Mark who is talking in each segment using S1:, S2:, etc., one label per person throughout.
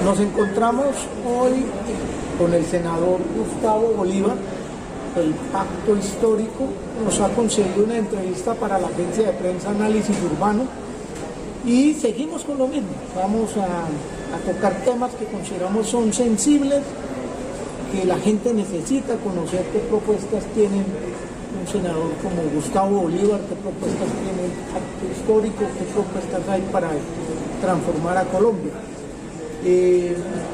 S1: Nos encontramos hoy con el senador Gustavo Bolívar. El Pacto Histórico nos ha concedido una entrevista para la agencia de prensa Análisis Urbano y seguimos con lo mismo. Vamos a tocar temas que consideramos son sensibles, que la gente necesita conocer qué propuestas tienen un senador como Gustavo Bolívar, qué propuestas tiene el Pacto Histórico, qué propuestas hay para transformar a Colombia.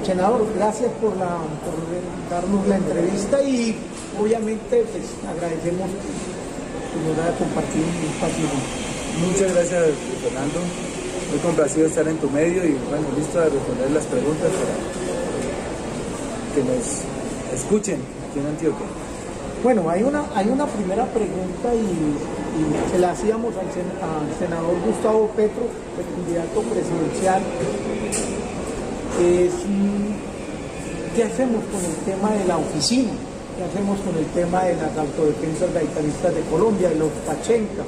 S1: Senador, gracias por darnos la entrevista y obviamente pues agradecemos que nos haya compartido un espacio.
S2: Muchas gracias, Fernando. Muy complacido estar en tu medio y bueno, listo a responder las preguntas para que nos escuchen aquí en Antioquia.
S1: Bueno, hay una primera pregunta y se la hacíamos al senador Gustavo Petro, el candidato presidencial. ¿Qué hacemos con el tema de la oficina? ¿Qué hacemos con el tema de las autodefensas gaitanistas de Colombia, de los Pachenca?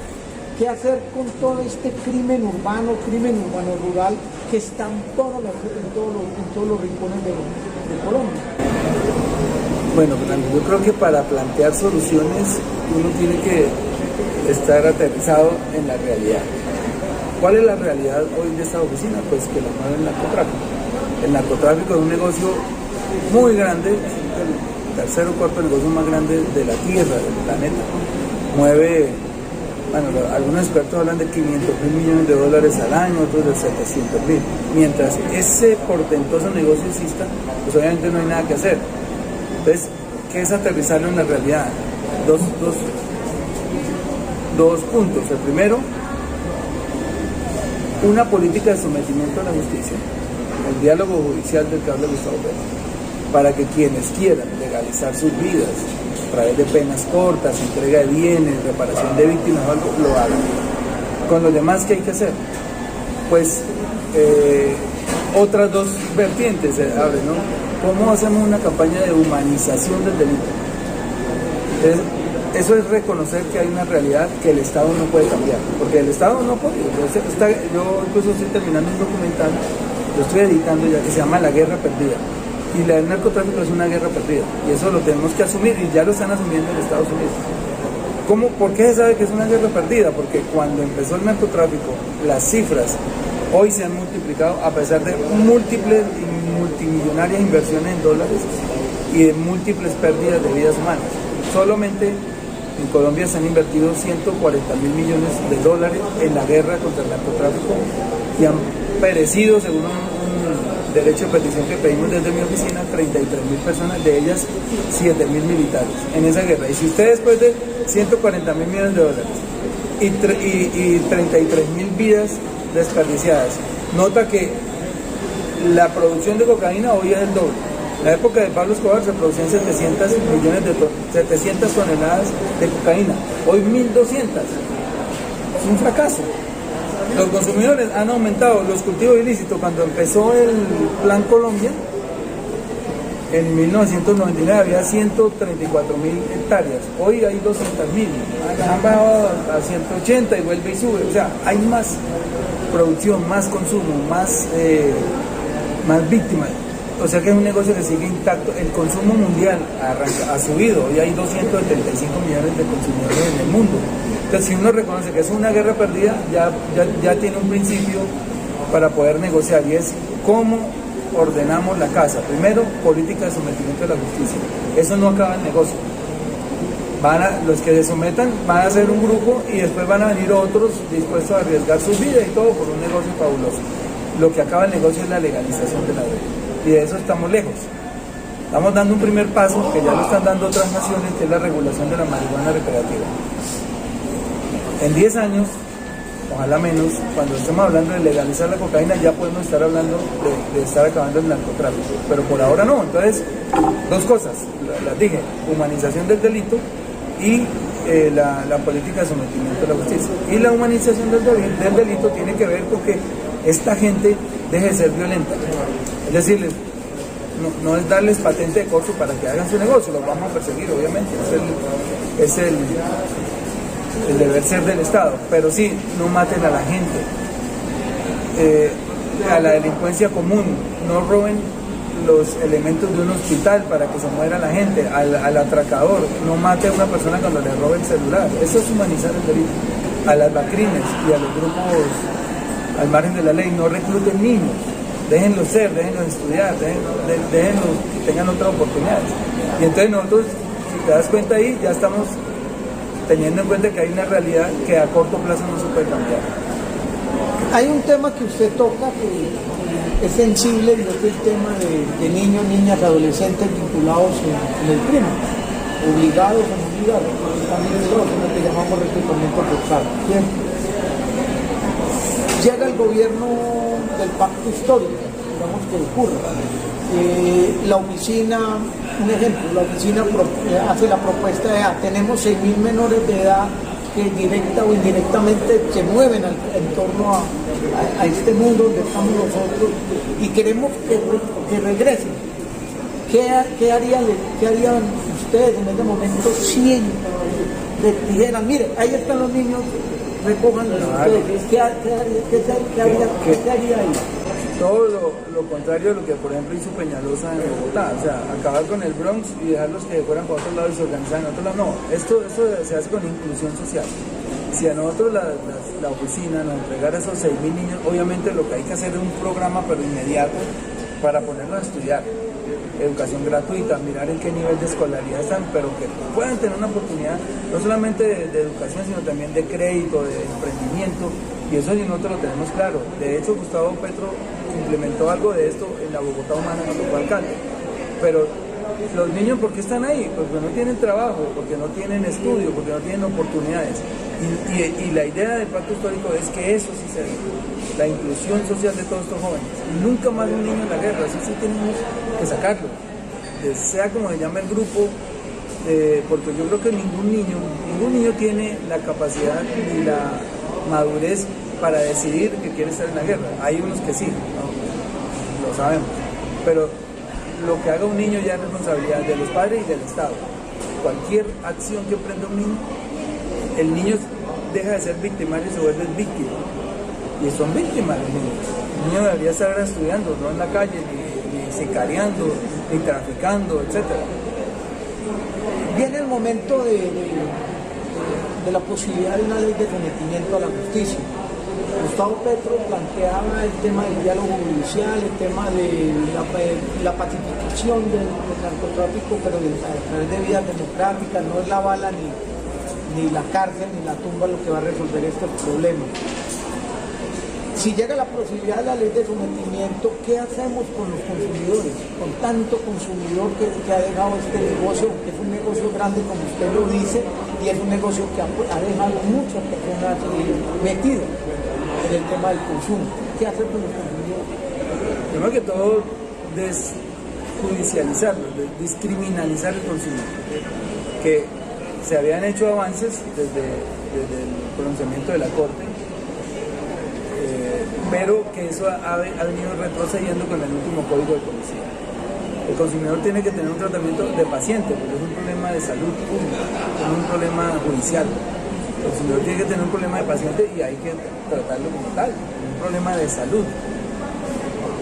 S1: ¿Qué hacer con todo este crimen urbano rural que está en todos los rincones de Colombia?
S2: Bueno, Fernando, yo creo que para plantear soluciones uno tiene que estar aterrizado en la realidad. ¿Cuál es la realidad hoy de esta oficina? Pues que la mueve el narcotráfico. El narcotráfico es un negocio muy grande, el tercer o cuarto negocio más grande de la Tierra, del planeta. Mueve, bueno, algunos expertos hablan de 500.000 millones de dólares al año, otros de 700.000. Mientras ese portentoso negocio exista, pues obviamente no hay nada que hacer. Entonces, ¿qué es aterrizarlo en la realidad? Dos puntos. El primero, una política de sometimiento a la justicia, el diálogo judicial del que habla Gustavo Petro, para que quienes quieran legalizar sus vidas a través de penas cortas, entrega de bienes, reparación de víctimas o algo, lo hagan. Con los demás, ¿qué hay que hacer? Pues otras dos vertientes se abren, ¿no? ¿Cómo hacemos una campaña de humanización del delito? Entonces, eso es reconocer que hay una realidad que el Estado no puede cambiar, porque el Estado no puede. Yo incluso estoy terminando un documental, lo estoy editando ya, que se llama La Guerra Perdida. Y el narcotráfico es una guerra perdida, y eso lo tenemos que asumir, y ya lo están asumiendo en Estados Unidos. ¿Por qué se sabe que es una guerra perdida? Porque cuando empezó el narcotráfico, las cifras hoy se han multiplicado a pesar de múltiples y multimillonarias inversiones en dólares y de múltiples pérdidas de vidas humanas. Solamente en Colombia se han invertido 140.000 millones de dólares en la guerra contra el narcotráfico y han perecido, según un derecho de petición que pedimos desde mi oficina, 33.000 personas, de ellas 7.000 militares en esa guerra. Y si usted después de 140.000 millones de dólares y 33.000 vidas desperdiciadas, nota que la producción de cocaína hoy es el doble. En la época de Pablo Escobar se producían 700 toneladas de cocaína, hoy 1.200. Es un fracaso. Los consumidores han aumentado los cultivos ilícitos. Cuando empezó el Plan Colombia, en 1999 había 134.000 hectáreas, hoy hay 200.000, han bajado a 180 y vuelve y sube. O sea, hay más producción, más consumo, más víctimas. O sea que es un negocio que sigue intacto. El consumo mundial ha subido, hoy hay 275 millones de consumidores en el mundo. Entonces, si uno reconoce que es una guerra perdida, ya tiene un principio para poder negociar, y es cómo ordenamos la casa. Primero, política de sometimiento a la justicia. Eso no acaba el negocio. Los que se sometan van a ser un grupo y después van a venir otros dispuestos a arriesgar sus vidas y todo por un negocio fabuloso. Lo que acaba el negocio es la legalización de la droga, y de eso estamos lejos. Estamos dando un primer paso, que ya lo están dando otras naciones, que es la regulación de la marihuana recreativa. En 10 años, ojalá menos, cuando estemos hablando de legalizar la cocaína, ya podemos estar hablando de estar acabando el narcotráfico, pero por ahora no. Entonces, dos cosas, las dije: humanización del delito y la política de sometimiento a la justicia. Y la humanización del delito tiene que ver con que esta gente deje de ser violenta. Es decir, no es darles patente de corso para que hagan su negocio, los vamos a perseguir, obviamente, es el deber ser del Estado, pero sí, no maten a la gente, a la delincuencia común, no roben los elementos de un hospital para que se muera la gente, al atracador, no mate a una persona cuando le robe el celular. Eso es humanizar el delito. A las bacrines y a los grupos al margen de la ley, no recluten niños, déjenlos ser, déjenlos estudiar, déjenlos que tengan otras oportunidades. Y entonces nosotros, si te das cuenta ahí, ya estamos teniendo en cuenta que hay una realidad que a corto plazo no se puede cambiar.
S1: Hay un tema que usted toca que es sensible y es el tema de niños, niñas, adolescentes vinculados en el crimen, obligados o no obligados, también es lo que llamamos reclutamiento forzado. Bien. Llega el gobierno del pacto histórico, digamos que ocurre. La oficina, un ejemplo, la oficina hace la propuesta de tenemos 6.000 menores de edad que directa o indirectamente se mueven en torno a este mundo donde estamos nosotros y queremos que regresen. ¿Qué harían ustedes en este momento si dijeran, mire, ahí están los niños, recojan ustedes? ¿Qué haría ahí?
S2: Todo lo contrario de lo que, por ejemplo, hizo Peñalosa en Bogotá, o sea, acabar con el Bronx y dejarlos que fueran para otro lado y se organizaran en otro lado. No, esto se hace con inclusión social. Si a nosotros la oficina nos entregara esos 6.000 niños, obviamente lo que hay que hacer es un programa, pero inmediato, para ponerlos a estudiar. Educación gratuita, mirar en qué nivel de escolaridad están, pero que puedan tener una oportunidad, no solamente de educación, sino también de crédito, de emprendimiento, y eso nosotros lo tenemos claro. De hecho, Gustavo Petro implementó algo de esto en la Bogotá Humana cuando fue alcalde. Pero los niños, ¿por qué están ahí? Porque no tienen trabajo, porque no tienen estudio, porque no tienen oportunidades. Y la idea del pacto histórico es que eso sí se dé, la inclusión social de todos estos jóvenes. Nunca más un niño en la guerra, eso sí tenemos que sacarlo. Sea como se llame el grupo, porque yo creo que ningún niño tiene la capacidad ni la madurez para decidir que quiere estar en la guerra. Hay unos que sí, ¿no? Lo sabemos, pero lo que haga un niño ya es responsabilidad de los padres y del Estado. Cualquier acción que emprenda un niño, el niño deja de ser victimario y se vuelve víctima, y son víctimas los niños. El niño debería estar estudiando, no en la calle, ni sicariando, ni traficando, etc.
S1: Viene el momento de la posibilidad de una ley de sometimiento a la justicia. Gustavo Petro planteaba el tema del diálogo judicial, el tema de la pacificación del narcotráfico, pero a través de vías democráticas. No es la bala ni la cárcel ni la tumba lo que va a resolver este problema. Si llega la posibilidad de la ley de sometimiento, ¿qué hacemos con los consumidores? Con tanto consumidor que ha dejado este negocio, que es un negocio grande como usted lo dice, y es un negocio que ha dejado muchas personas metidas en el tema del consumo. ¿Qué hacer con los consumidores?
S2: Primero que todo, desjudicializarlo, descriminalizar el consumo. Que se habían hecho avances desde el pronunciamiento de la Corte, pero que eso ha venido retrocediendo con el último Código de Policía. El consumidor tiene que tener un tratamiento de paciente, porque es un problema de salud pública, es un problema judicial. El consumidor tiene que tener un problema de paciente y hay que tratarlo como tal, un problema de salud.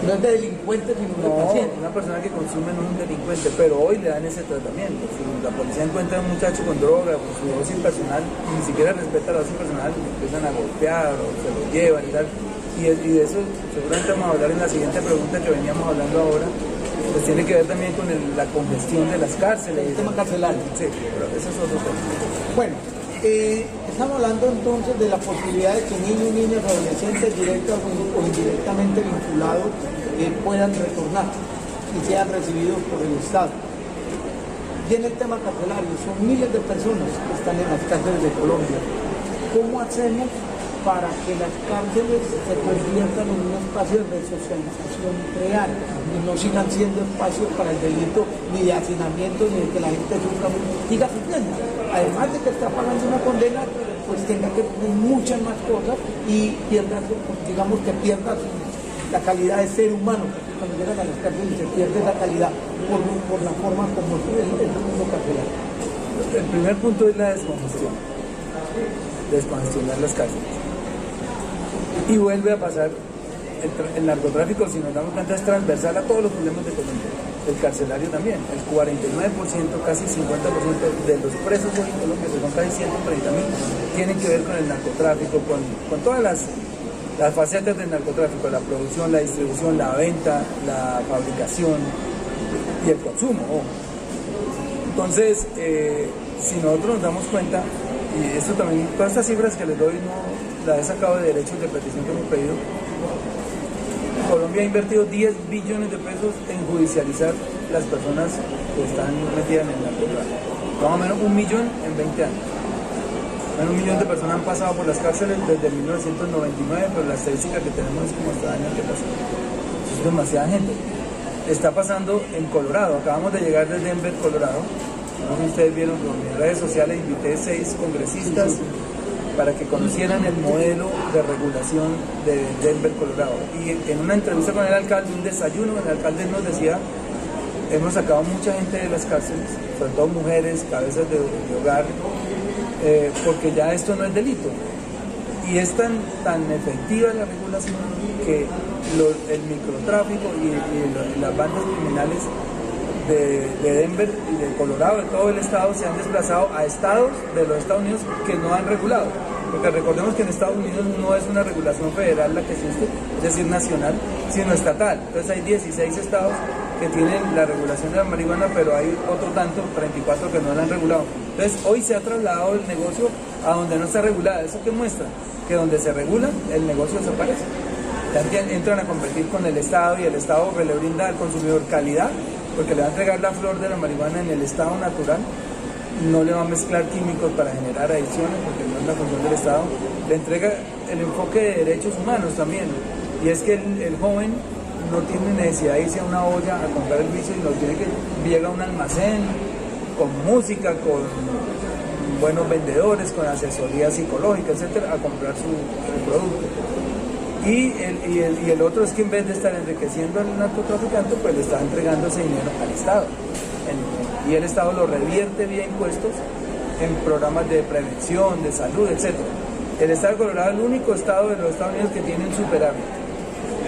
S1: No es de delincuente, sino de paciente.
S2: Una persona que consume no es un delincuente, pero hoy le dan ese tratamiento. Si la policía encuentra a un muchacho con droga, con su dosis personal, ni siquiera respeta la dosis personal, empiezan a golpear o se lo llevan y tal. Y de eso seguramente vamos a hablar en la siguiente pregunta que veníamos hablando ahora. Pues tiene que ver también con la congestión de las cárceles.
S1: El tema carcelario.
S2: Sí, pero eso es otro tema.
S1: Bueno, estamos hablando entonces de la posibilidad de que niños, niñas, adolescentes, directos o indirectamente vinculados, puedan retornar y sean recibidos por el Estado. Viene el tema carcelario, son miles de personas que están en las cárceles de Colombia. ¿Cómo hacemos para que las cárceles se conviertan en un espacio de resocialización real y no sigan siendo espacios para el delito ni de hacinamiento ni de que la gente siga sufriendo? Además de que está pagando una condena, pues tenga que tener muchas más cosas y pierda, digamos que pierda la calidad de ser humano. Cuando llegan a las cárceles se pierde esa calidad por la forma como es el mundo carcelario.
S2: El primer punto es la descongestionar las cárceles. Y vuelve a pasar el narcotráfico, si nos damos cuenta, es transversal a todos los problemas de Colombia. El carcelario también, el 49%, casi 50% de los presos hoy en Colombia, que son casi 130.000, tienen que ver con el narcotráfico, con todas las facetas del narcotráfico, la producción, la distribución, la venta, la fabricación y el consumo. Entonces, si nosotros nos damos cuenta, y esto también, todas estas cifras que les doy no las he sacado de derechos de petición que hemos pedido, Colombia ha invertido 10 billones de pesos en judicializar las personas que están metidas en el narcotráfico. Más o menos 1 millón en 20 años. Menos 1 millón de personas han pasado por las cárceles desde 1999, pero la estadística que tenemos es como hasta el año que pasó. Es demasiada gente. Está pasando en Colorado. Acabamos de llegar de Denver, Colorado. No sé si ustedes vieron, en mis redes sociales invité 6 congresistas para que conocieran el modelo de regulación de Denver, Colorado. Y en una entrevista con el alcalde, un desayuno, el alcalde nos decía: hemos sacado mucha gente de las cárceles, sobre todo mujeres, cabezas de hogar, porque ya esto no es delito. Y es tan efectiva la regulación que el microtráfico y las bandas criminales de Denver y de Colorado, de todo el estado, se han desplazado a estados de los Estados Unidos que no han regulado. Porque recordemos que en Estados Unidos no es una regulación federal la que existe, es decir, nacional, sino estatal. Entonces hay 16 estados que tienen la regulación de la marihuana, pero hay otro tanto, 34, que no la han regulado. Entonces hoy se ha trasladado el negocio a donde no está regulada. ¿Eso qué muestra? Que donde se regula, el negocio desaparece. Entran a competir con el Estado y el Estado le brinda al consumidor calidad, porque le va a entregar la flor de la marihuana en el estado natural, no le va a mezclar químicos para generar adicciones, porque no es la función del Estado. Le entrega el enfoque de derechos humanos también, y es que el joven no tiene necesidad de irse a una olla a comprar el vicio, sino tiene que llega a un almacén con música, con buenos vendedores, con asesoría psicológica, etcétera, a comprar su producto. Y el otro es que en vez de estar enriqueciendo al narcotraficante, pues le está entregando ese dinero al Estado. Y el Estado lo revierte vía impuestos en programas de prevención, de salud, etc. El Estado de Colorado es el único estado de los Estados Unidos que tiene un superávit.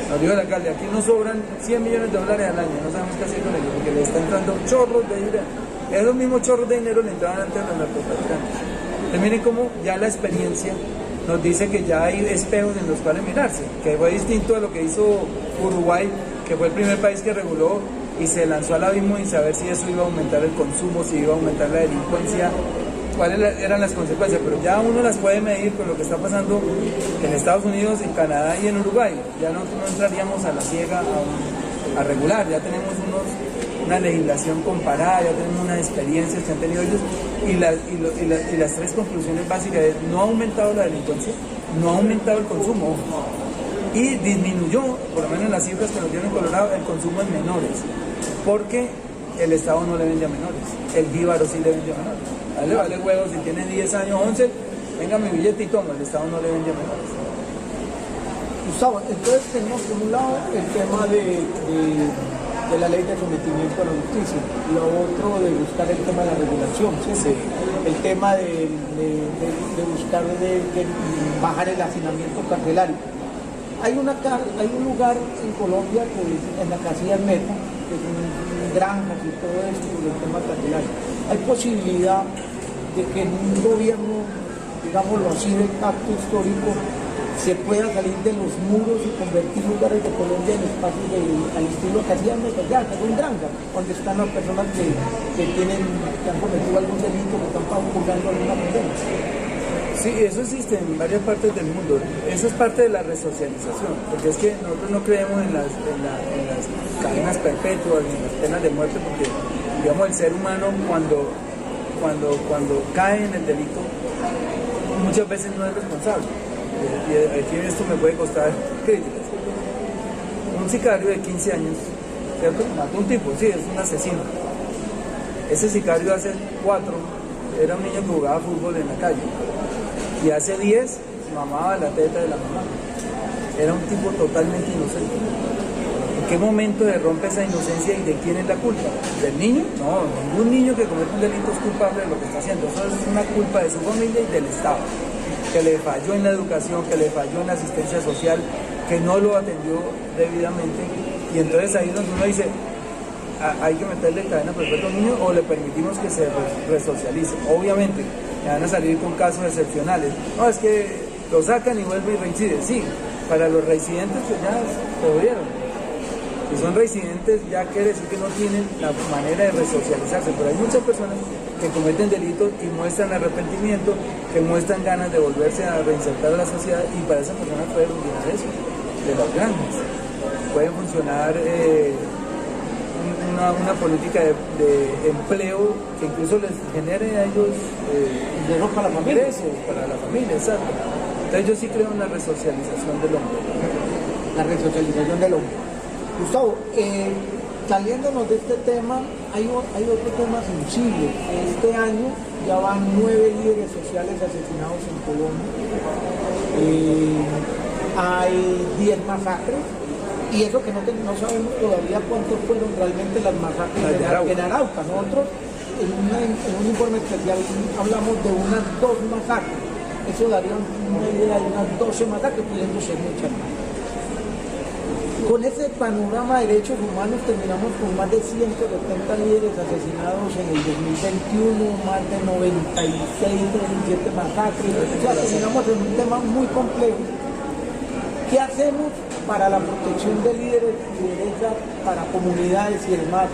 S2: Nos dijo el alcalde: aquí nos sobran $100 millones al año, no sabemos qué hacer con ellos, porque le está entrando chorros de dinero. Esos mismos chorros de dinero le entraban antes a los narcotraficantes. Entonces miren cómo ya la experiencia nos dice que ya hay espejos en los cuales mirarse, que fue distinto a lo que hizo Uruguay, que fue el primer país que reguló y se lanzó al abismo sin saber si eso iba a aumentar el consumo, si iba a aumentar la delincuencia, cuáles eran las consecuencias, pero ya uno las puede medir con lo que está pasando en Estados Unidos, en Canadá y en Uruguay. Ya no entraríamos a la ciega a regular, ya tenemos una legislación comparada, ya tenemos unas experiencias que han tenido ellos, y las 3 conclusiones básicas es: no ha aumentado la delincuencia, no ha aumentado el consumo, y disminuyó, por lo menos en las cifras que nos dieron en Colorado, el consumo en menores, porque el Estado no le vende a menores, el jíbaro sí le vende a menores. A él le vale huevo si tiene 10 años, 11, venga mi billete y toma, el Estado no le vende a menores.
S1: Gustavo, entonces tenemos por un lado el tema de la ley de sometimiento a la justicia, lo otro de buscar el tema de la regulación, ¿sí? El tema de buscar de bajar el hacinamiento carcelario. Hay un lugar en Colombia que es en la Casilla Meta, que son granjas y todo esto sobre el tema carcelario. Hay posibilidad de que en un gobierno, digámoslo así, de pacto histórico, se pueda salir de los muros y convertir lugares de Colombia en espacios al estilo Casilla Meta, ya, que son granjas, donde están las personas que han cometido algún delito, que están purgando alguna condena.
S2: Sí, eso existe en varias partes del mundo. Eso es parte de la resocialización, porque es que nosotros no creemos en las cadenas perpetuas, ni en las penas de muerte, porque, digamos, el ser humano cuando cae en el delito, muchas veces no es responsable. Y aquí esto me puede costar críticas. Un sicario de 15 años, ¿cierto? Mató a un tipo, sí, es un asesino. Ese sicario hace 4 era un niño que jugaba fútbol en la calle. Y hace 10 mamaba la teta de la mamá. Era un tipo totalmente inocente. ¿En qué momento se rompe esa inocencia y de quién es la culpa? ¿Del niño? No, ningún niño que comete un delito es culpable de lo que está haciendo. Eso es una culpa de su familia y del Estado, que le falló en la educación, que le falló en la asistencia social, que no lo atendió debidamente, y entonces ahí es donde uno dice, hay que meterle cadena perpetua a un niño o le permitimos que se resocialice. Obviamente, me van a salir con casos excepcionales. No, es que lo sacan y vuelve y reincide. Sí, para los reincidentes pues ya se jodieron. Si son reincidentes ya quiere decir que no tienen la manera de resocializarse, pero hay muchas personas que cometen delitos y muestran arrepentimiento, que muestran ganas de volverse a reinsertar a la sociedad, y para esas personas puede funcionar eso, de las granjas. Puede funcionar una política de empleo que incluso les genere a ellos
S1: ingresos para la familia.
S2: Ingresos para la familia, exacto. Entonces yo sí creo en la resocialización del hombre.
S1: La resocialización del hombre. Gustavo, saliéndonos de este tema, hay otro tema sensible. Este año ya van 9 líderes sociales asesinados en Colombia. Hay 10 masacres. Y eso que no sabemos todavía cuántos fueron realmente las masacres en Arauca. Nosotros en un informe especial hablamos de unas 2 masacres. Eso daría una idea de unas 12 masacres, pudiendo ser muchas más. Con ese panorama de derechos humanos terminamos con más de 170 líderes asesinados en el 2021, más de 96, 37 masacres. O sea, terminamos en un tema muy complejo. ¿Qué hacemos para la protección de líderes y derechos para comunidades y demás?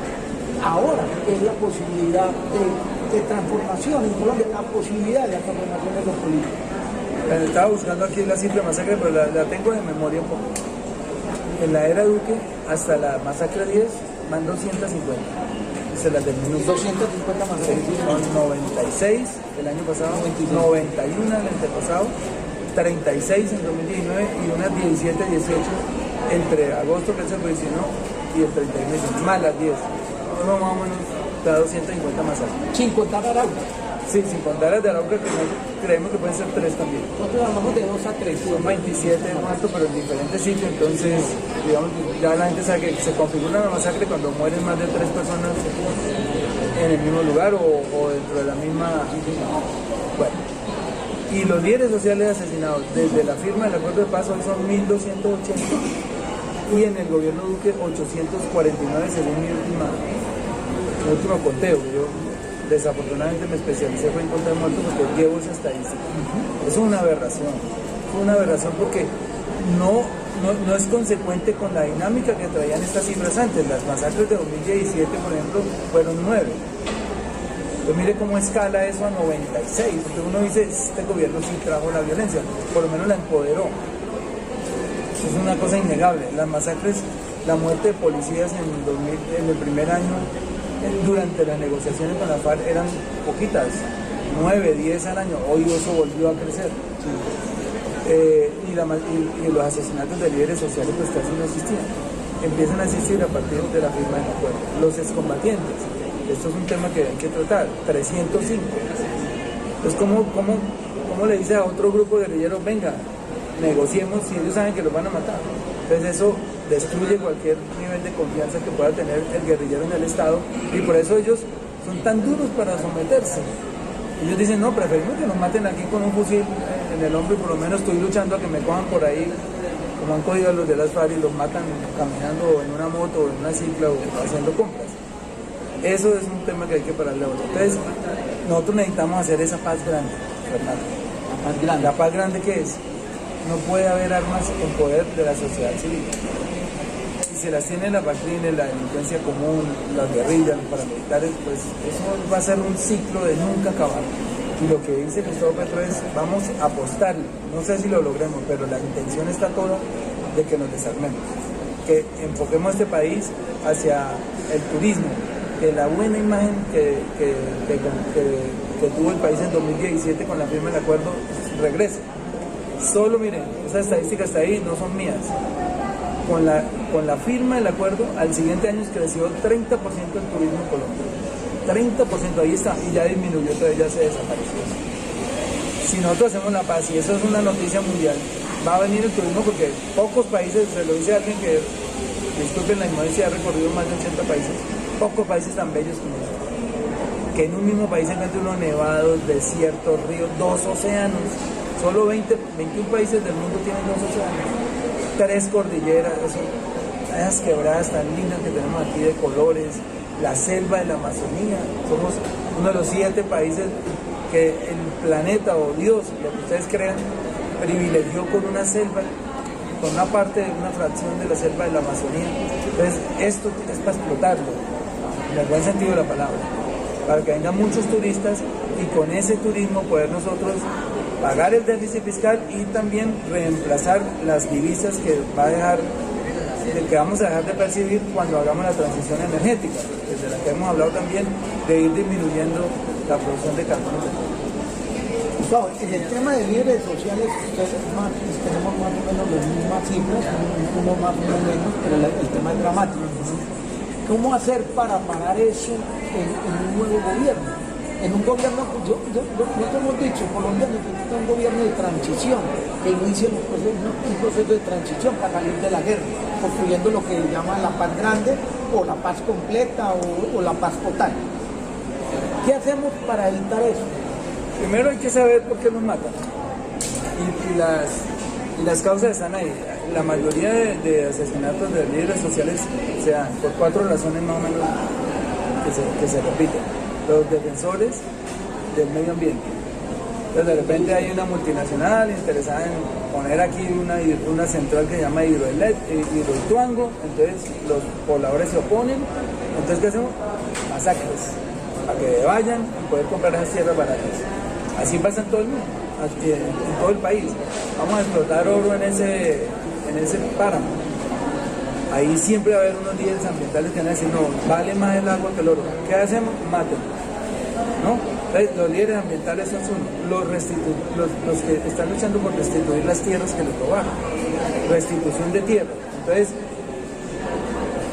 S1: Ahora es la posibilidad de transformación en Colombia, la posibilidad de la transformación de los políticos.
S2: Estaba buscando aquí la cifra de masacre, pero la tengo de memoria un poco. En la era Duque, hasta la masacre 10, van 250. Se las terminó.
S1: 250 masacres.
S2: Son 96 el año pasado, 91 el antepasado, 36 en 2019 y unas 17, 18 entre agosto, que es el 19, y el 31, más las 10. Uno más o menos da 250 masacres.
S1: Sin contar Arauca.
S2: Sí, sin contar las de Arauca, que creemos que pueden ser 3 también.
S1: Nosotros hablamos de 2 a 3.
S2: Son 27 muertos, pero en diferentes sitios, entonces, digamos, ya la gente sabe que se configura una masacre cuando mueren más de 3 personas en el mismo lugar o dentro de la misma... Bueno. Y los líderes sociales asesinados desde la firma del acuerdo de paz hoy son 1.280 y en el gobierno Duque 849 según mi último conteo. Yo desafortunadamente me especialicé en contar muertos porque llevo esa estadística. Es una aberración porque no es consecuente con la dinámica que traían estas cifras antes. Las masacres de 2017, por ejemplo, fueron 9. Pues mire cómo escala eso a 96, porque uno dice, este gobierno sí trajo la violencia, por lo menos la empoderó. Eso es una cosa innegable. Las masacres, la muerte de policías en el primer año, durante las negociaciones con la FARC, eran poquitas, 9, 10 al año. Hoy eso volvió a crecer. Y los asesinatos de líderes sociales pues casi no existían. Empiezan a existir a partir de la firma del acuerdo. Los excombatientes. Esto es un tema que hay que tratar, 305. Entonces, ¿cómo le dice a otro grupo de guerrilleros, venga, negociemos si ellos saben que los van a matar? Entonces eso destruye cualquier nivel de confianza que pueda tener el guerrillero en el Estado, y por eso ellos son tan duros para someterse. Ellos dicen, no, preferimos que nos maten aquí con un fusil en el hombro y por lo menos estoy luchando a que me cojan por ahí, como han cogido a los de las FARC y los matan caminando en una moto o en una cicla o haciendo compras. Eso es un tema que hay que pararle a otro. Entonces, nosotros necesitamos hacer esa paz grande, Fernando.
S1: La paz grande.
S2: ¿La paz grande qué es? No puede haber armas en poder de la sociedad civil. Si se las tiene la patrina, la delincuencia común, las guerrillas, los paramilitares, pues eso va a ser un ciclo de nunca acabar. Y lo que dice Gustavo Petro es, vamos a apostarle. No sé si lo logremos, pero la intención está toda de que nos desarmemos. Que enfoquemos este país hacia el turismo, que la buena imagen que tuvo el país en 2017 con la firma del acuerdo regrese. Solo miren, esas estadísticas está ahí, no son mías. Con la firma del acuerdo, al siguiente año creció 30% el turismo en Colombia. 30%, ahí está, y ya disminuyó, entonces ya se desapareció. Si nosotros hacemos la paz, y eso es una noticia mundial, va a venir el turismo porque pocos países, se lo dice alguien que, disculpen la inmodencia, ha recorrido más de 80 países, pocos países tan bellos como este, que en un mismo país se encuentra unos nevados, desiertos, ríos, 2 océanos. Solo 21 países del mundo tienen 2 océanos. 3 cordilleras, esas quebradas tan lindas que tenemos aquí de colores, la selva de la Amazonía. Somos uno de los 7 países que el planeta o Dios, lo que ustedes crean, privilegió con una selva, con una parte de una fracción de la selva de la Amazonía. Entonces esto es para explotarlo, en el buen sentido de la palabra, para que vengan muchos turistas y con ese turismo poder nosotros pagar el déficit fiscal y también reemplazar las divisas que vamos a dejar de percibir cuando hagamos la transición energética, desde la que hemos hablado también, de ir disminuyendo la producción de carbono.
S1: Gustavo, en el tema de líderes sociales, ustedes tenemos más o menos las mismas cifras, uno más, uno menos, pero el tema es dramático. ¿Cómo hacer para parar eso en un nuevo gobierno? En un gobierno, nosotros hemos dicho, Colombia necesita un gobierno de transición, que inicie un proceso de transición para salir de la guerra, construyendo lo que llama la paz grande, o la paz completa, o la paz total. ¿Qué hacemos para evitar eso?
S2: Primero hay que saber por qué nos matan. Y las causas están ahí. La mayoría de asesinatos de líderes sociales se dan por 4 razones más o menos que se repiten. Los defensores del medio ambiente. Entonces de repente hay una multinacional interesada en poner aquí una central que se llama Hidroituango, entonces los pobladores se oponen, entonces ¿qué hacemos? Masacres, para que vayan y poder comprar esas tierras baratas. Así pasa en todo el mundo, en todo el país. Vamos a explotar oro en ese páramo. Ahí siempre va a haber unos líderes ambientales que van a decir, no, vale más el agua que el oro. ¿Qué hacemos? Maten. ¿No? Entonces, los líderes ambientales son los que están luchando por restituir las tierras que les robaron. Restitución de tierra. Entonces,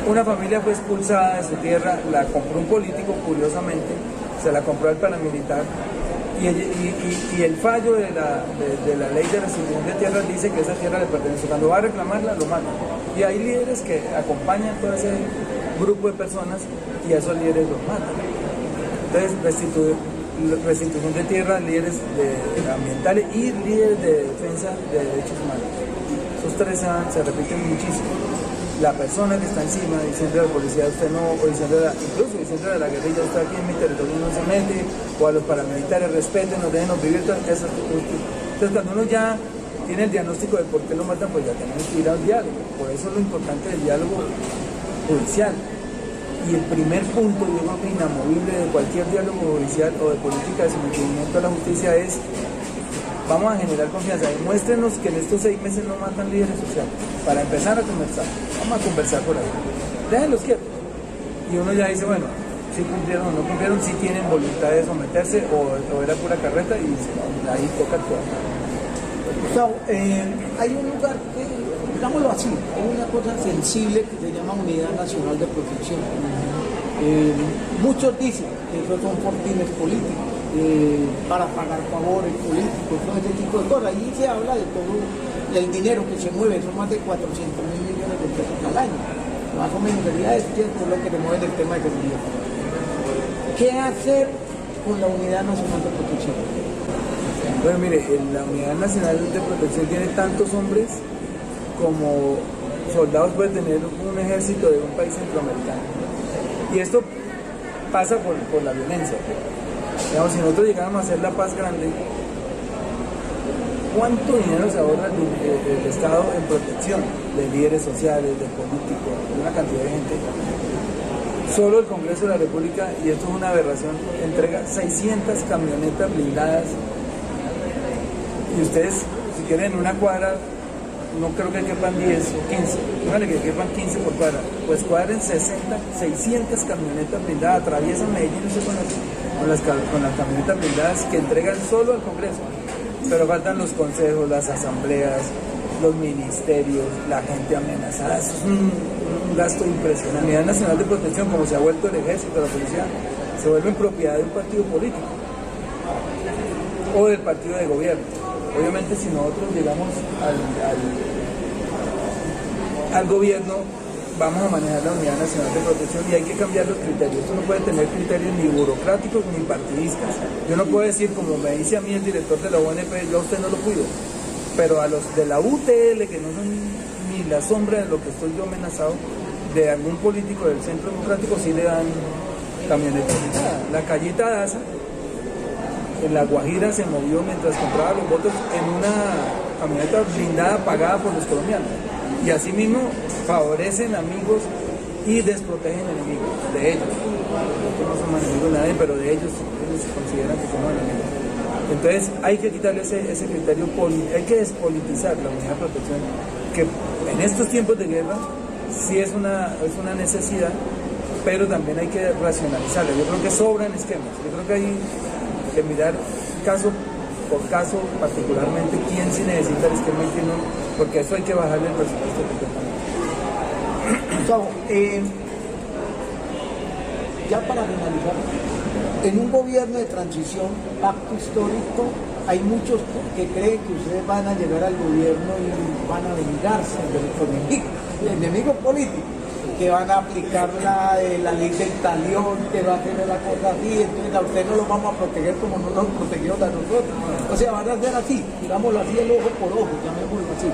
S2: una familia fue expulsada de su tierra, la compró un político, curiosamente, se la compró al paramilitar, y el fallo de la ley de restitución de tierras dice que esa tierra le pertenece. Cuando va a reclamarla, lo matan. Y hay líderes que acompañan todo ese grupo de personas y a esos líderes los matan. Entonces, restitución de tierra, líderes ambientales y líderes de defensa de derechos humanos. Esos 3 se repiten muchísimo. La persona que está encima diciendo a la policía usted no, o incluso diciendo a la guerrilla usted aquí en mi territorio no se mete, o a los paramilitares respeten, nos dejen vivir, entonces cuando uno ya tiene el diagnóstico de por qué lo matan, pues ya tenemos que ir al diálogo. Por eso es lo importante del diálogo judicial. Y el primer punto, yo creo que inamovible de cualquier diálogo judicial o de política de sometimiento a la justicia es: vamos a generar confianza, demuéstrenos que en estos 6 meses no matan líderes sociales, para empezar a conversar. Vamos a conversar por ahí, déjenlos quietos. Y uno ya dice, bueno, si cumplieron o no cumplieron, si tienen voluntad de someterse o era pura carreta, y ahí toca actuar.
S1: Gustavo, hay un lugar que, digámoslo así, hay una cosa sensible que se llama Unidad Nacional de Protección. Muchos dicen que esos son fortines políticos, para pagar favores políticos, todo ese tipo de cosas. Ahí se habla de todo el dinero que se mueve, son más de 400.000 millones de pesos al año. Más o menos sería esto lo que se mueve en el tema de seguridad. ¿Qué hacer con la Unidad Nacional de Protección?
S2: Bueno, mire, la Unidad Nacional de Protección tiene tantos hombres como soldados puede tener un ejército de un país centroamericano. Y esto pasa por la violencia. Digamos, si nosotros llegáramos a hacer la paz grande, ¿cuánto dinero se ahorra el Estado en protección de líderes sociales, de políticos, de una cantidad de gente? Solo el Congreso de la República, y esto es una aberración, entrega 600 camionetas blindadas. Y ustedes, si quieren en una cuadra, no creo que quepan 10 o 15, díganle que quepan 15 por cuadra, pues cuadren 60, 600 camionetas blindadas, atraviesan Medellín, no sé con las camionetas blindadas que entregan solo al Congreso. Pero faltan los consejos, las asambleas, los ministerios, la gente amenazada. Eso es un gasto impresionante. La Unidad Nacional de Protección, como se ha vuelto el ejército, la policía, se vuelve en propiedad de un partido político o del partido de gobierno. Obviamente, si nosotros llegamos al gobierno, vamos a manejar la Unidad Nacional de Protección y hay que cambiar los criterios. Esto no puede tener criterios ni burocráticos ni partidistas. Yo no puedo decir, como me dice a mí el director de la UNP, yo a usted no lo cuido, pero a los de la UTL, que no son ni la sombra de lo que estoy yo amenazado, de algún político del Centro Democrático sí le dan camioneta blindada. La Callita Daza en La Guajira se movió mientras compraba los votos en una camioneta blindada pagada por los colombianos. Y asimismo favorecen amigos y desprotegen enemigos de ellos. Nosotros no somos enemigos de nadie, pero de ellos se consideran que somos enemigos. Entonces hay que quitarle ese criterio, hay que despolitizar la unidad de protección, que en estos tiempos de guerra sí es una necesidad, pero también hay que racionalizarla. Yo creo que sobran esquemas, yo creo que hay que mirar caso por caso, particularmente quién sí necesita el esquema y quién no, porque eso hay que bajarle el presupuesto completamente.
S1: Gustavo, ya para finalizar, en un gobierno de transición, pacto histórico, hay muchos que creen que ustedes van a llegar al gobierno y van a vengarse del enemigo político, que van a aplicar la ley del talión, que va a tener la cosa así, entonces a ustedes no los vamos a proteger como no nos protegieron a nosotros. O sea, van a hacer así, digámoslo así, el ojo por ojo, llamémoslo así.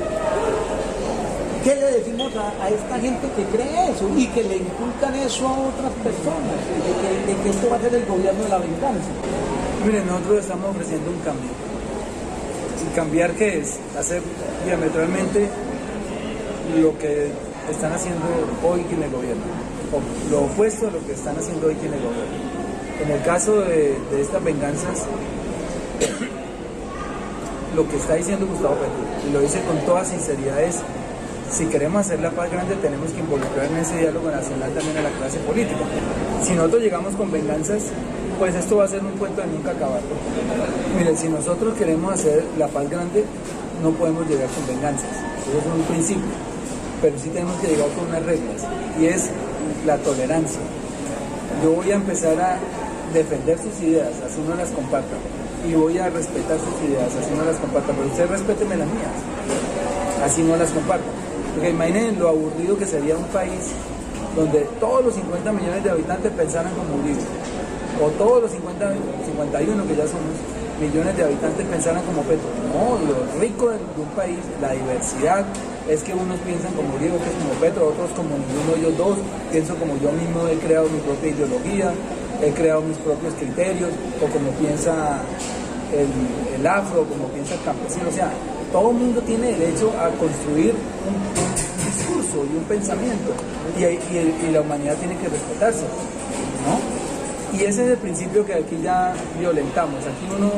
S1: ¿Qué le decimos a esta gente que cree eso y que le inculcan eso a otras personas? De que esto va a ser el gobierno de la venganza.
S2: Miren, nosotros estamos ofreciendo un cambio. ¿Y cambiar qué es? Hacer diametralmente lo que están haciendo hoy quienes gobiernan, o lo opuesto a lo que están haciendo hoy quienes gobiernan. En el caso de estas venganzas, lo que está diciendo Gustavo Petro, y lo dice con toda sinceridad, es: si queremos hacer la paz grande, tenemos que involucrar en ese diálogo nacional también a la clase política. Si nosotros llegamos con venganzas, pues esto va a ser un cuento de nunca acabar. Miren, si nosotros queremos hacer la paz grande, no podemos llegar con venganzas. Eso es un principio. Pero sí tenemos que llegar con unas reglas, y es la tolerancia. Yo voy a empezar a defender sus ideas, así no las comparta, y voy a respetar sus ideas, así no las comparta, pero usted respéteme las mías, así no las comparta. Porque imaginen lo aburrido que sería un país donde todos los 50 millones de habitantes pensaran como Uribe, o todos los 51 que ya somos millones de habitantes pensaran como Petro. No, lo rico de un país, la diversidad, es que unos piensan como Uribe, otros como Petro, otros como ninguno de ellos dos. Pienso como yo mismo, he creado mi propia ideología, he creado mis propios criterios, o como piensa el afro, como piensa el campesino. O sea, todo el mundo tiene derecho a construir un discurso y un pensamiento, y la humanidad tiene que respetarse, ¿no? Y ese es el principio que aquí ya violentamos. Aquí uno,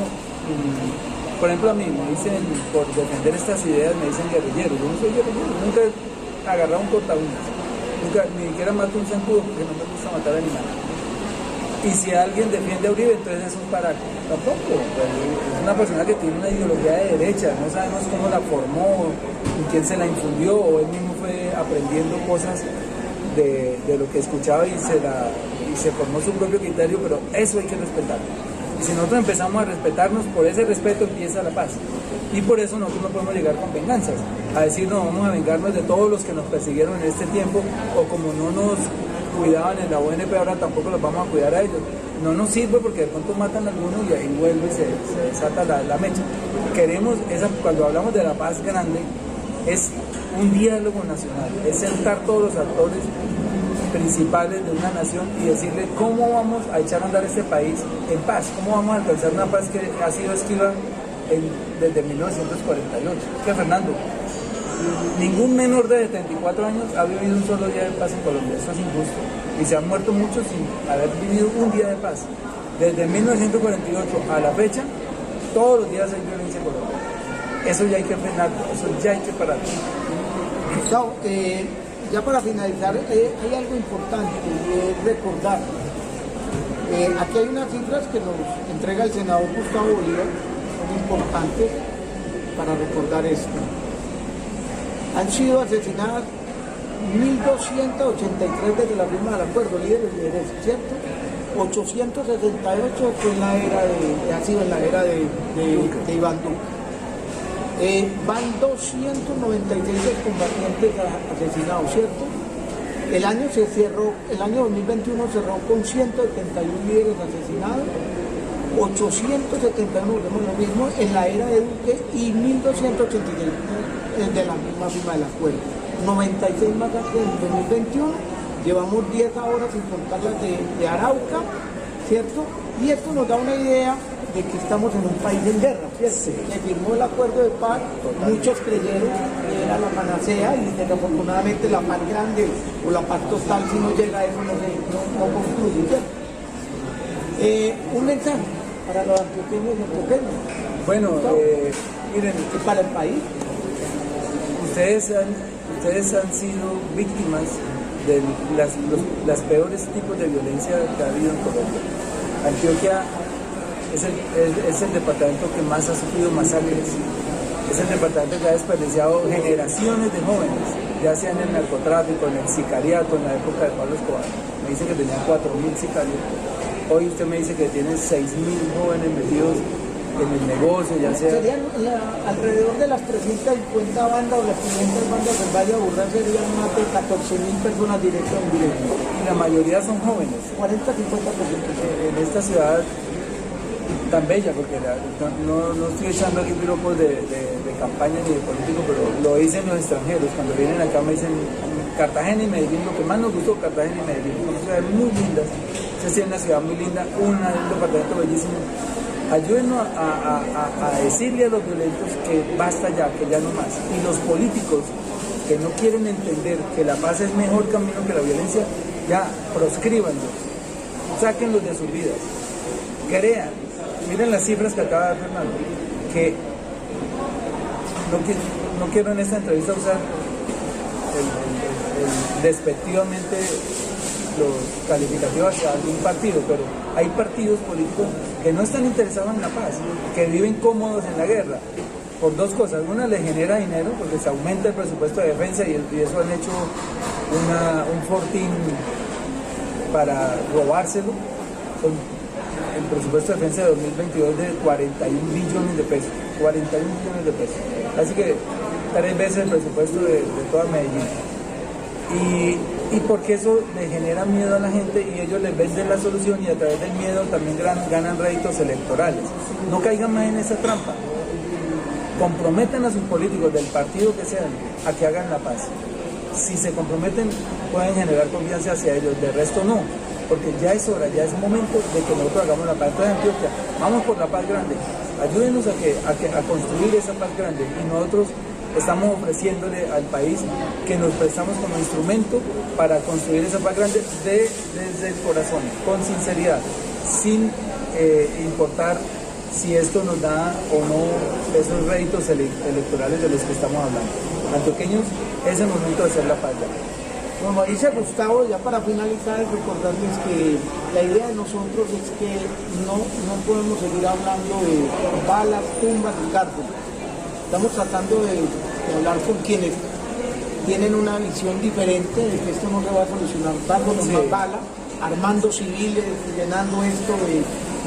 S2: por ejemplo, a mí me dicen, por defender estas ideas, me dicen guerrillero. Yo no soy guerrillero, nunca he agarrado un cortaúñas, nunca, ni siquiera mato un zancudo, porque no me gusta matar animales. Y si alguien defiende a Uribe, entonces es un paraco. Tampoco, es una persona que tiene una ideología de derecha, no sabemos cómo la formó, y quién se la infundió, o él mismo fue aprendiendo cosas de lo que escuchaba y se formó su propio criterio, pero eso hay que respetarlo. Y si nosotros empezamos a respetarnos, por ese respeto empieza la paz. Y por eso nosotros no podemos llegar con venganzas, a decir, no, vamos a vengarnos de todos los que nos persiguieron en este tiempo, o como no nos cuidaban en la ONP, ahora tampoco los vamos a cuidar a ellos. No nos sirve, porque de pronto matan a algunos y ahí vuelve y se desata la mecha. Queremos, cuando hablamos de la paz grande, es un diálogo nacional, es sentar todos los actores principales de una nación y decirle cómo vamos a echar a andar este país en paz, cómo vamos a alcanzar una paz que ha sido esquiva desde 1948. Que Fernando, ningún menor de 74 años ha vivido un solo día de paz en Colombia. Eso es injusto, y se han muerto muchos sin haber vivido un día de paz. Desde 1948 a la fecha, todos los días hay violencia en Colombia. Eso ya hay que frenarlo, eso ya hay que pararlo.
S1: Gustavo, ya para finalizar, hay algo importante, y es recordar. Aquí hay unas cifras que nos entrega el senador Gustavo Bolívar, son importantes para recordar esto. Han sido asesinadas 1.283 desde la firma del acuerdo, líderes de derecho, ¿cierto? 868 fue en la era ha sido en la era de Iván Duque. Van 296 combatientes asesinados, ¿cierto? El año 2021 cerró con 171 líderes asesinados, 871, volvemos lo mismo, en la era de Duque, y 1.286 de la misma firma del acuerdo. 96 masacres en 2021, llevamos 10 ahora sin contar las de Arauca, ¿cierto? Y esto nos da una idea de que estamos en un país en guerra, ¿cierto?
S2: Sí.
S1: Se firmó el acuerdo de paz, muchos creyeron que era la panacea y desafortunadamente la paz grande o la paz total, si no llega a eso, no construye, ¿cierto? Un mensaje para los antioqueños y antioqueñas.
S2: Bueno, miren,
S1: Y para el país.
S2: ustedes han sido víctimas de las peores tipos de violencia que ha habido en Colombia. Antioquia es el departamento que más ha sufrido masacres, es el departamento que ha desperdiciado generaciones de jóvenes, ya sea en el narcotráfico, en el sicariato, en la época de Pablo Escobar. Me dice que tenía 4.000 sicarios. Hoy usted me dice que tiene 6.000 jóvenes metidos en el negocio, ya sea...
S1: Serían alrededor de las 350 bandas o las 500 bandas del Valle de Aburrá, serían más de 14.000 personas directas o indirectas.
S2: Y la mayoría son jóvenes.
S1: 40-50%.
S2: En esta ciudad tan bella, porque no estoy echando aquí piropos de campaña ni de político, pero lo dicen los extranjeros. Cuando vienen acá me dicen Cartagena y Medellín, lo que más nos gustó, Cartagena y Medellín. Son ciudades muy lindas, se siente una ciudad muy linda, un departamento bellísimo. Ayúdenos a decirle a los violentos que basta ya, que ya no más. Y los políticos que no quieren entender que la paz es mejor camino que la violencia, ya proscríbanlos, sáquenlos de sus vidas, crean. Miren las cifras que acaba de dar Fernando, que no quiero en esta entrevista usar despectivamente los calificativos hacia algún partido, pero hay partidos políticos que no están interesados en la paz, que viven cómodos en la guerra, por dos cosas. Una, les genera dinero, porque se aumenta el presupuesto de defensa y eso han hecho un fortín para robárselo. El presupuesto de defensa de 2022 de 41 billones de pesos, 41 billones de pesos, así que 3 veces el presupuesto de toda Medellín. Y porque eso le genera miedo a la gente y ellos les venden la solución, y a través del miedo también ganan réditos electorales. No caigan más en esa trampa. Comprometen a sus políticos del partido que sean a que hagan la paz. Si se comprometen, pueden generar confianza hacia ellos, de resto no, porque ya es hora, ya es momento de que nosotros hagamos la paz. Entonces, Antioquia, vamos por la paz grande, ayúdenos a construir esa paz grande, y nosotros estamos ofreciéndole al país que nos prestamos como instrumento para construir esa paz grande desde el corazón, con sinceridad, sin importar si esto nos da o no esos réditos electorales de los que estamos hablando. Antioqueños, es el momento de hacer la paz ya.
S1: Como dice Gustavo, ya para finalizar, recordarles que la idea de nosotros es que no podemos seguir hablando de balas, tumbas y cárceles. Estamos tratando de hablar con quienes tienen una visión diferente de que esto no se va a solucionar dándonos más balas, armando civiles, llenando esto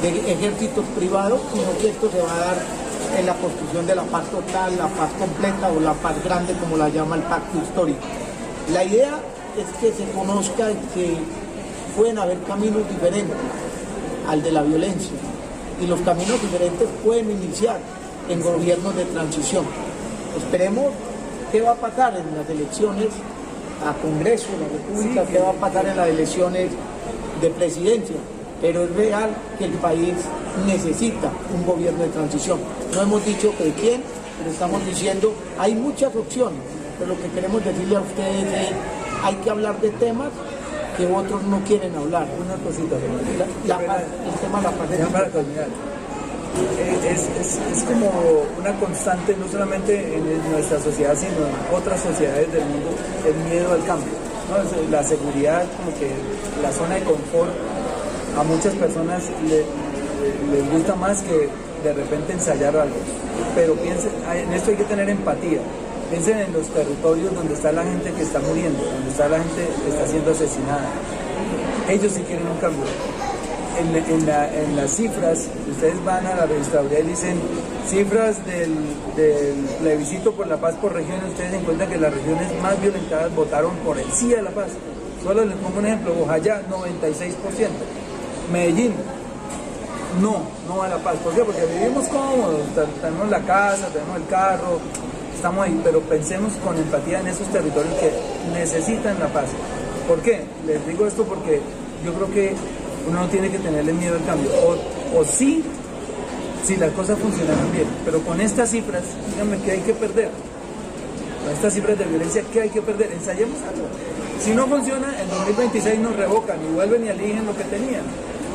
S1: de ejércitos privados, sino que esto se va a dar en la construcción de la paz total, la paz completa o la paz grande, como la llama el pacto histórico. La idea es que se conozca que pueden haber caminos diferentes al de la violencia, y los caminos diferentes pueden iniciar en gobiernos de transición. Esperemos qué va a pasar en las elecciones a Congreso de la República, qué va a pasar en las elecciones de presidencia, pero es real que el país necesita un gobierno de transición. No hemos dicho que de quién, pero estamos diciendo hay muchas opciones, pero lo que queremos decirle a ustedes es hay que hablar de temas que otros no quieren hablar.
S2: Una cosita,
S1: el tema de la paz.
S2: Ya para terminar, es como una constante, no solamente en nuestra sociedad, sino en otras sociedades del mundo, el miedo al cambio, ¿no? La seguridad, como que la zona de confort, a muchas personas les gusta más que de repente ensayar algo. Pero piensen, en esto hay que tener empatía. Piensen en los territorios donde está la gente que está muriendo, donde está la gente que está siendo asesinada. Ellos sí quieren un cambio. En las cifras, ustedes van a la registraduría y dicen cifras del plebiscito por la paz por regiones, ustedes encuentran que las regiones más violentadas votaron por el sí a la paz. Solo les pongo un ejemplo: Bojayá, 96%. Medellín, no a la paz. ¿Por qué? Porque vivimos cómodos, tenemos la casa, tenemos el carro, estamos ahí, pero pensemos con empatía en esos territorios que necesitan la paz. ¿Por qué? Les digo esto porque yo creo que uno no tiene que tenerle miedo al cambio, o sí, si las cosas funcionaran bien, pero con estas cifras, díganme, ¿qué hay que perder? Con estas cifras de violencia, ¿qué hay que perder? Ensayemos algo. Si no funciona, en 2026 nos revocan y vuelven y eligen lo que tenían,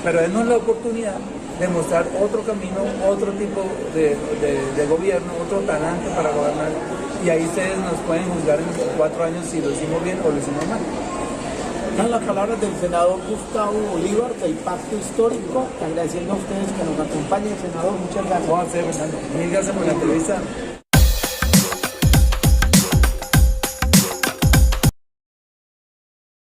S2: pero denos la oportunidad de mostrar otro camino, otro tipo de gobierno, otro talante para gobernar, y ahí ustedes nos pueden juzgar en 4 años si lo hicimos bien o lo hicimos mal.
S1: Están las palabras del senador Gustavo Bolívar del Pacto Histórico, agradeciendo a ustedes que nos acompañen, senador, muchas gracias.
S2: Vamos a hacer, Fernando. Mil gracias por la entrevista.